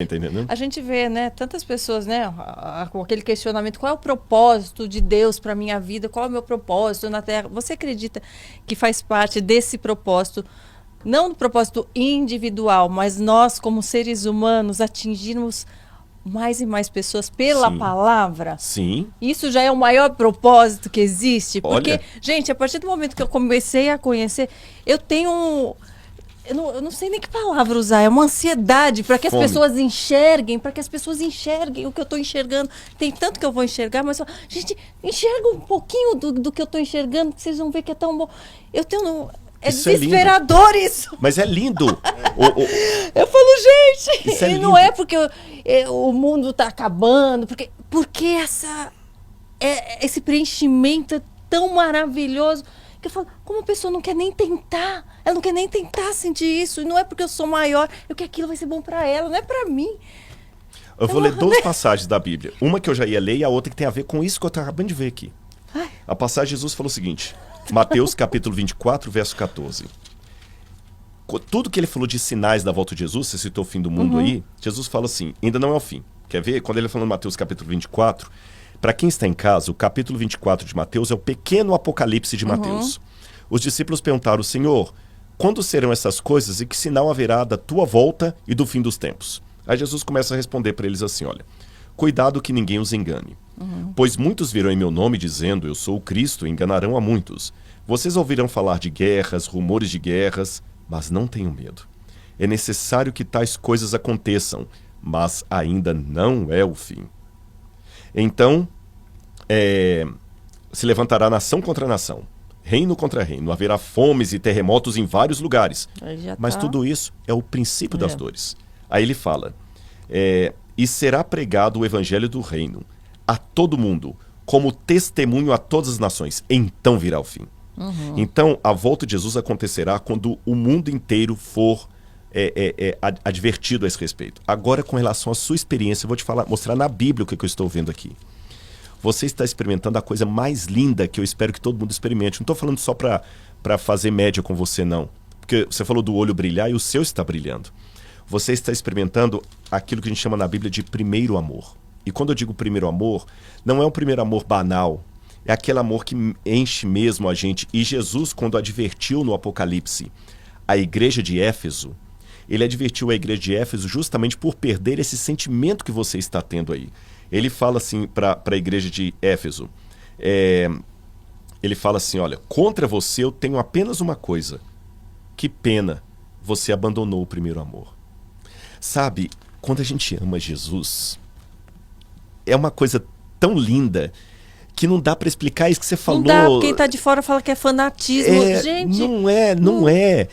Entendendo? A gente vê, né, tantas pessoas, né, com aquele questionamento, qual é o propósito de Deus para minha vida? Qual é o meu propósito na Terra? Você acredita que faz parte desse propósito, não do propósito individual, mas nós, como seres humanos, atingirmos mais e mais pessoas pela Sim. palavra? Sim. Isso já é o maior propósito que existe. Porque, Olha. gente, a partir do momento que eu comecei a conhecer, eu tenho... Eu não sei nem que palavra usar, é uma ansiedade para que as Fome. pessoas enxerguem, para que as pessoas enxerguem o que eu estou enxergando. Tem tanto que eu vou enxergar, mas, gente, enxerga um pouquinho do que eu estou enxergando, que vocês vão ver que é tão bom. Eu tenho... É Isso desesperador isso. Mas é lindo. Eu falo, gente, Isso é e não lindo. é porque o mundo está acabando, porque esse preenchimento é tão maravilhoso. Que eu falo, como a pessoa não quer nem tentar, ela não quer nem tentar sentir isso, e não é porque eu sou maior, eu que aquilo vai ser bom para ela, não é para mim. Eu vou ler duas passagens da Bíblia. Uma que eu já ia ler e a outra que tem a ver com isso que eu estou acabando de ver aqui. Ai. A passagem, Jesus falou o seguinte, Mateus capítulo 24, verso 14. Tudo que ele falou de sinais da volta de Jesus, você citou o fim do mundo aí, Jesus fala assim, ainda não é o fim. Quer ver? Quando ele falou em Mateus capítulo 24, para quem está em casa, o capítulo 24 de Mateus é o pequeno apocalipse de Mateus. Os discípulos perguntaram, Senhor, quando serão essas coisas e que sinal haverá da tua volta e do fim dos tempos? Aí Jesus começa a responder para eles assim, olha, cuidado que ninguém os engane. Pois muitos virão em meu nome dizendo, eu sou o Cristo, e enganarão a muitos. Vocês ouvirão falar de guerras, rumores de guerras, mas não tenham medo. É necessário que tais coisas aconteçam, mas ainda não é o fim. Então, se levantará nação contra nação, reino contra reino, haverá fomes e terremotos em vários lugares. Mas tudo isso é o princípio das dores. Aí ele fala, e será pregado o evangelho do reino a todo mundo, como testemunho a todas as nações, então virá o fim. Então, a volta de Jesus acontecerá quando o mundo inteiro for advertido a esse respeito. Agora, com relação à sua experiência, eu vou te mostrar na Bíblia o que eu estou vendo aqui. Você está experimentando a coisa mais linda que eu espero que todo mundo experimente. Não estou falando só para fazer média com você, não. Porque você falou do olho brilhar e o seu está brilhando. Você está experimentando aquilo que a gente chama na Bíblia de primeiro amor. E quando eu digo primeiro amor, não é um primeiro amor banal. É aquele amor que enche mesmo a gente. E Jesus, quando advertiu no Apocalipse a igreja de Éfeso, ele advertiu a igreja de Éfeso justamente por perder esse sentimento que você está tendo aí. Ele fala assim para a igreja de Éfeso, ele fala assim, olha, contra você eu tenho apenas uma coisa, que pena, você abandonou o primeiro amor. Sabe, quando a gente ama Jesus, é uma coisa tão linda que não dá para explicar isso que você falou. Não dá, quem tá de fora fala que é fanatismo. Gente, não é.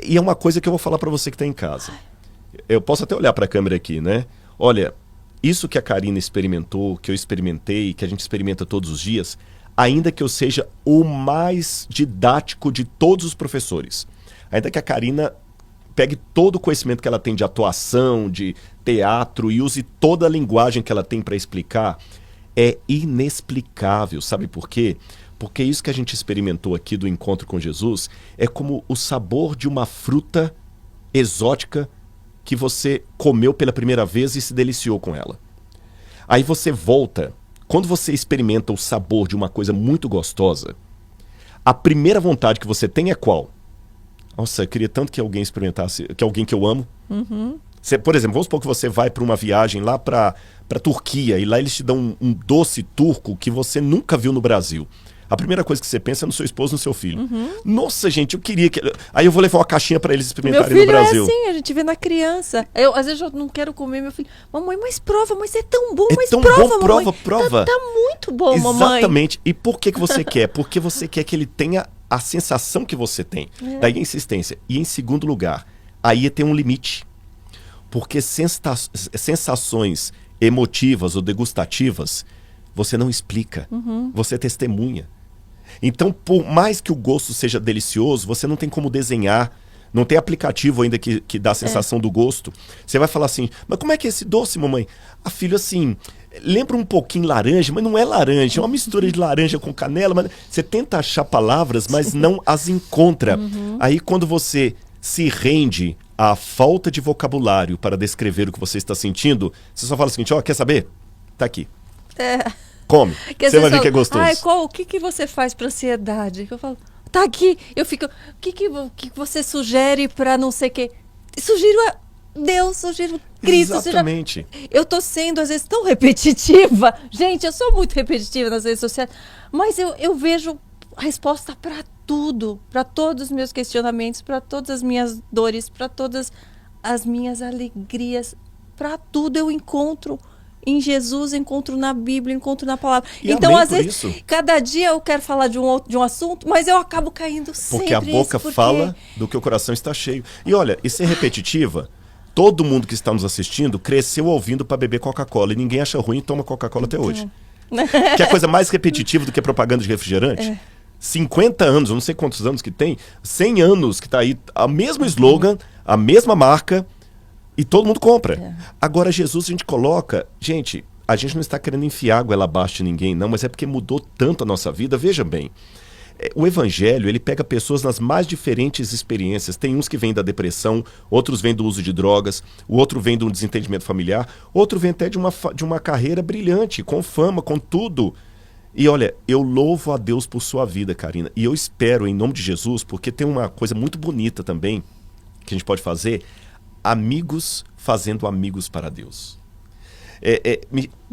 E é uma coisa que eu vou falar para você que está em casa. Eu posso até olhar para a câmera aqui, né? Olha, isso que a Karina experimentou, que eu experimentei, que a gente experimenta todos os dias, ainda que eu seja o mais didático de todos os professores, ainda que a Karina pegue todo o conhecimento que ela tem de atuação, de teatro e use toda a linguagem que ela tem para explicar, é inexplicável. Sabe por quê? Porque isso que a gente experimentou aqui do encontro com Jesus é como o sabor de uma fruta exótica que você comeu pela primeira vez e se deliciou com ela. Aí você volta, quando você experimenta o sabor de uma coisa muito gostosa, a primeira vontade que você tem é qual? Nossa, eu queria tanto que alguém experimentasse, que alguém que eu amo. Por exemplo, vamos supor que você vai para uma viagem lá para Turquia e lá eles te dão um doce turco que você nunca viu no Brasil. A primeira coisa que você pensa é no seu esposo e no seu filho. Nossa, gente, eu queria que... Aí eu vou levar uma caixinha para eles experimentarem no Brasil. Meu filho é assim, a gente vê na criança. Às vezes eu não quero comer, meu filho. Mamãe, mas prova, mas é tão bom, mas tão prova, bom, mamãe. prova. Tá muito bom, mamãe. Exatamente. E por que você quer? Porque você quer que ele tenha a sensação que você tem. Daí a insistência. E em segundo lugar, aí tem um limite. Porque sensações emotivas ou degustativas, você não explica. Você testemunha. Então, por mais que o gosto seja delicioso, você não tem como desenhar, não tem aplicativo ainda que dá a sensação do gosto. Você vai falar assim, mas como é que é esse doce, mamãe? Ah, filho, assim, lembra um pouquinho laranja, mas não é laranja, é uma mistura de laranja com canela. Mas você tenta achar palavras, mas não as encontra. Aí, quando você se rende a falta de vocabulário para descrever o que você está sentindo, você só fala o seguinte, quer saber? Tá aqui. Come. Você vai ver que é gostoso. O que você faz para ansiedade? Eu falo, tá aqui. Eu fico, o que você sugere para não sei o quê? Sugiro a Deus, sugiro Cristo. Exatamente. Eu tô sendo, às vezes, tão repetitiva. Gente, eu sou muito repetitiva nas redes sociais. Mas eu vejo a resposta para tudo. Para todos os meus questionamentos, para todas as minhas dores, para todas as minhas alegrias. Para tudo eu encontro em Jesus, encontro na Bíblia, encontro na palavra. E então, às vezes, cada dia eu quero falar de um assunto, mas eu acabo caindo sempre. Porque a boca fala do que o coração está cheio. E olha, e ser repetitiva, todo mundo que está nos assistindo cresceu ouvindo para beber Coca-Cola e ninguém acha ruim e toma Coca-Cola até hoje. Que é coisa mais repetitiva do que propaganda de refrigerante? 50 anos, eu não sei quantos anos que tem, 100 anos que está aí, o mesmo slogan, a mesma marca, e todo mundo compra. Agora, Jesus, a gente coloca... Gente, a gente não está querendo enfiar a goela abaixo de ninguém, não, mas é porque mudou tanto a nossa vida. Veja bem, o Evangelho, ele pega pessoas nas mais diferentes experiências. Tem uns que vêm da depressão, outros vêm do uso de drogas, o outro vem de um desentendimento familiar, outro vem até de uma carreira brilhante, com fama, com tudo. E olha, eu louvo a Deus por sua vida, Karina. E eu espero, em nome de Jesus, porque tem uma coisa muito bonita também, que a gente pode fazer... Amigos fazendo amigos para Deus.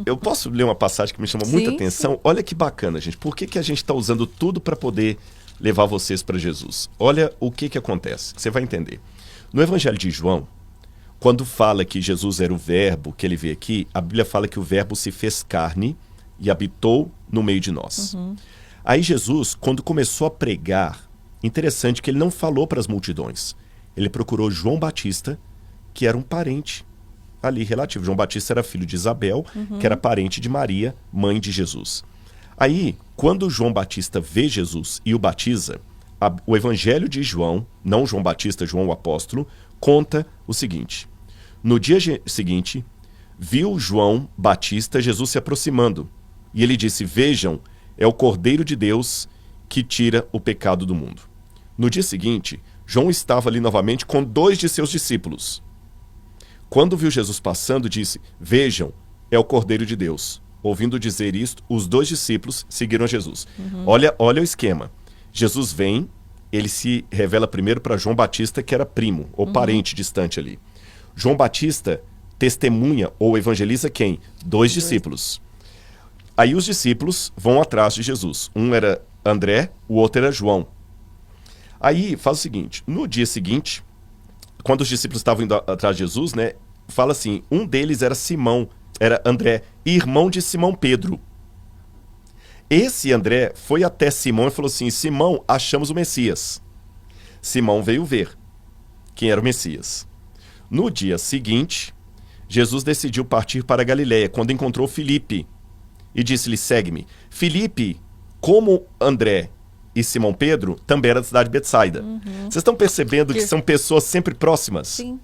Eu posso ler uma passagem que me chamou muita atenção? Sim. Olha que bacana, gente. Por que a gente está usando tudo para poder levar vocês para Jesus? Olha o que acontece. Você vai entender. No Evangelho de João, quando fala que Jesus era o verbo que ele veio aqui, a Bíblia fala que o verbo se fez carne e habitou no meio de nós. Aí Jesus, quando começou a pregar, interessante que ele não falou para as multidões. Ele procurou João Batista, que era um parente ali relativo. João Batista era filho de Isabel, que era parente de Maria, mãe de Jesus. Aí, quando João Batista vê Jesus e o batiza, o Evangelho de João, não João Batista, João o apóstolo, conta o seguinte. No dia seguinte, viu João Batista Jesus se aproximando. E ele disse, vejam, é o Cordeiro de Deus que tira o pecado do mundo. No dia seguinte, João estava ali novamente com 2 de seus discípulos. Quando viu Jesus passando, disse, vejam, é o Cordeiro de Deus. Ouvindo dizer isto, os 2 discípulos seguiram Jesus. Olha o esquema. Jesus vem, ele se revela primeiro para João Batista, que era primo, ou parente distante ali. João Batista testemunha ou evangeliza quem? 2 discípulos. Aí os discípulos vão atrás de Jesus. Um era André, o outro era João. Aí faz o seguinte, no dia seguinte, quando os discípulos estavam indo atrás de Jesus, né, fala assim, um deles era Simão, era André, irmão de Simão Pedro. Esse André foi até Simão e falou assim, Simão, achamos o Messias. Simão veio ver quem era o Messias. No dia seguinte, Jesus decidiu partir para a Galileia, quando encontrou Filipe e disse-lhe, segue-me. Filipe, como André e Simão Pedro, também era da cidade de Betsaida. Vocês estão percebendo que são pessoas sempre próximas? Sim.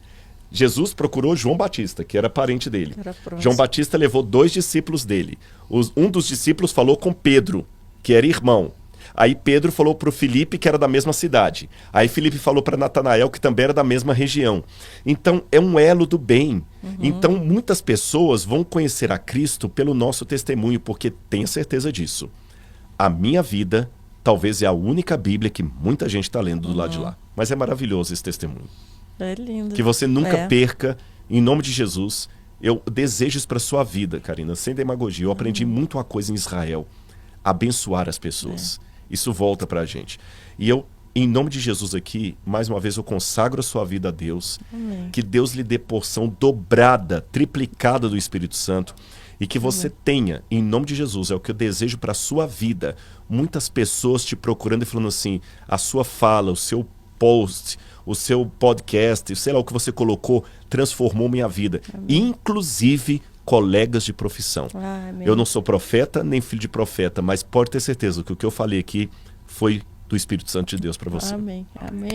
Jesus procurou João Batista, que era parente dele. João Batista levou 2 discípulos dele. Um dos discípulos falou com Pedro, que era irmão. Aí Pedro falou para o Filipe, que era da mesma cidade. Aí Filipe falou para Natanael, que também era da mesma região. Então, é um elo do bem. Então, muitas pessoas vão conhecer a Cristo pelo nosso testemunho, porque tenha certeza disso. A minha vida talvez é a única Bíblia que muita gente está lendo do lado de lá. Mas é maravilhoso esse testemunho. É lindo. Que você nunca perca, em nome de Jesus. Eu desejo isso para sua vida, Karina, sem demagogia. Eu aprendi muito uma coisa em Israel. Abençoar as pessoas. Isso volta para a gente. E eu, em nome de Jesus aqui, mais uma vez eu consagro a sua vida a Deus. Que Deus lhe dê porção dobrada, triplicada do Espírito Santo. E que você tenha, em nome de Jesus, é o que eu desejo para a sua vida, muitas pessoas te procurando e falando assim, a sua fala, o seu post, o seu podcast, sei lá o que você colocou, transformou minha vida. Inclusive colegas de profissão. Eu não sou profeta, nem filho de profeta, mas pode ter certeza que o que eu falei aqui foi do Espírito Santo de Deus para você. Amém. Amém.